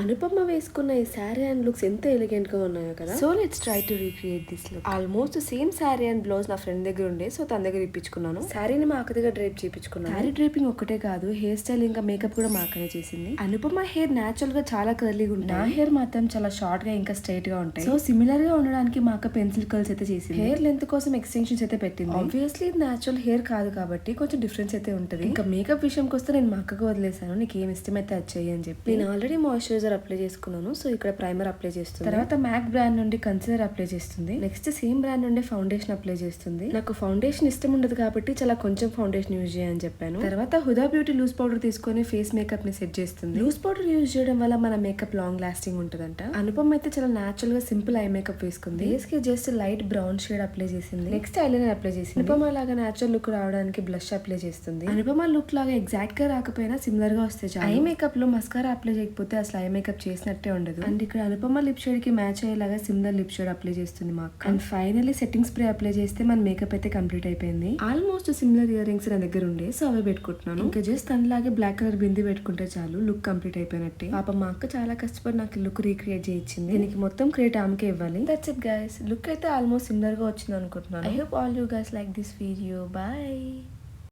అనుపమ వేసుకున్న ఈ sari and looks ఎంత ఎలిగెంట్ గా ఉన్నాయో కదా. So let's try to recreate this look. Almost same sari and blouse నా ఫ్రెండ్ దగ్గర ఉండే, సో తన దగ్గర ఇప్పించుకున్నాను. శారీని మా అక్క దగ్గర డ్రైప్ చేయించుకున్నాను. శారీ డ్రైపింగ్ ఒక్కటే కాదు, హెయిర్ స్టైల్ ఇంకా మేకప్ కూడా మా అక్కనే చేసింది. అనుపమ హెయిర్ నేచురల్ గా చాలా కర్లీగా ఉంటాయి, నా హెయిర్ మాత్రం చాలా షార్ట్ గా ఇంకా స్ట్రైట్ గా ఉంటాయి. సో సిమిలర్ గా ఉండడానికి మా అక్క పెన్సిల్ కర్ల్స్ అయితే చేసింది. హెయిర్ లెంత్ కోసం ఎక్స్టెన్షన్స్ అయితే పెట్టింది. ఆబ్వియస్లీ ఇది నేచురల్ హెయిర్ కాదు కాబట్టి కొంచెం డిఫరెన్స్ అయితే ఉంటది. ఇంకా మేకప్ విషయంకి వస్తే నేను మా అక్కకు వదిలేసాను, నీకు ఏం ఇష్టమైతే అది చెయ్యి అని చెప్పి. నేను ఆల్రెడీ మాయిశ్చరైజర్ అప్లై చేసుకున్నాను, సో ఇక్కడ ప్రైమర్ అప్లై చేస్తుంది. తర్వాత మ్యాక్ బ్రాండ్ నుండి కన్సిలర్ అప్లై చేస్తుంది. నెక్స్ట్ సేమ్ బ్రాండ్ నుండి ఫౌండేషన్ అప్లై చేస్తుంది. నాకు ఫౌండేషన్ ఇష్టం ఉండదు కాబట్టి చాలా కొంచెం ఫౌండేషన్ యూజ్ చేయని చెప్పాను. తర్వాత హుదా బ్యూటీ లూజ్ పౌడర్ తీసుకొని ఫేస్ మేకప్ ని సెట్ చేస్తుంది. లూజ్ పౌడర్ యూజ్ చేయడం వల్ల మన మేకప్ లాంగ్ లాస్టింగ్ ఉంటదంట. అనుపమ అయితే చాలా నేచురల్ గా సింపుల్ ఐ మేకప్ వేసుకుంది. ఫేస్ కి just light brown shade apply చేసింది. నెక్స్ట్ ఐలైనర్ అప్లై చేసింది. అనుపమ లాగా నేచురల్ లుక్ రావడానికి బ్లష్ అప్లై చేస్తుంది. అనుపమ లుక్ లాగా ఎగ్జాక్ట్ గా రాకపోయినా సిమిలర్ గా వస్తే చాలు. ఐ మేకప్ లో మస్కారా అప్లై చేయకపోతే అసలు ఐ మేకప్ చేసినట్టే ఉండదు. అండ్ ఇక్కడ అనుపమ లిప్ షేడ్ కి మ్యాచ్ అయ్యేలాగా సిమిలర్ లిప్ షేడ్ అప్లై చేస్తుంది మా అక్క. And finally setting spray apply చేస్తే మన మేకప్ అయితే కంప్లీట్ అయిపోయింది. ఆల్మోస్ట్ సిమిలర్ ఇయర్ రింగ్స్ నా దగ్గర ఉండే, సో అవే పెట్టుకుంటున్నాను. ఇంకా జస్ట్ తనలాగే బ్లాక్ కలర్ బింది పెట్టుకుంటే చాలు, లుక్ కంప్లీట్ అయిపోయినట్టే. పాప మా అక్క చాలా కష్టపడి నాకు లుక్ రీక్రియేట్ చేయించింది. దీనికి మొత్తం క్రియేట్ ఆమెకే ఇవ్వాలి. దట్స్ ఇట్ గైస్, లుక్ అయితే ఆల్మోస్ట్ సిమిలర్ గా వచ్చింది అనుకుంటున్నాను. I hope all you guys like this video. Bye.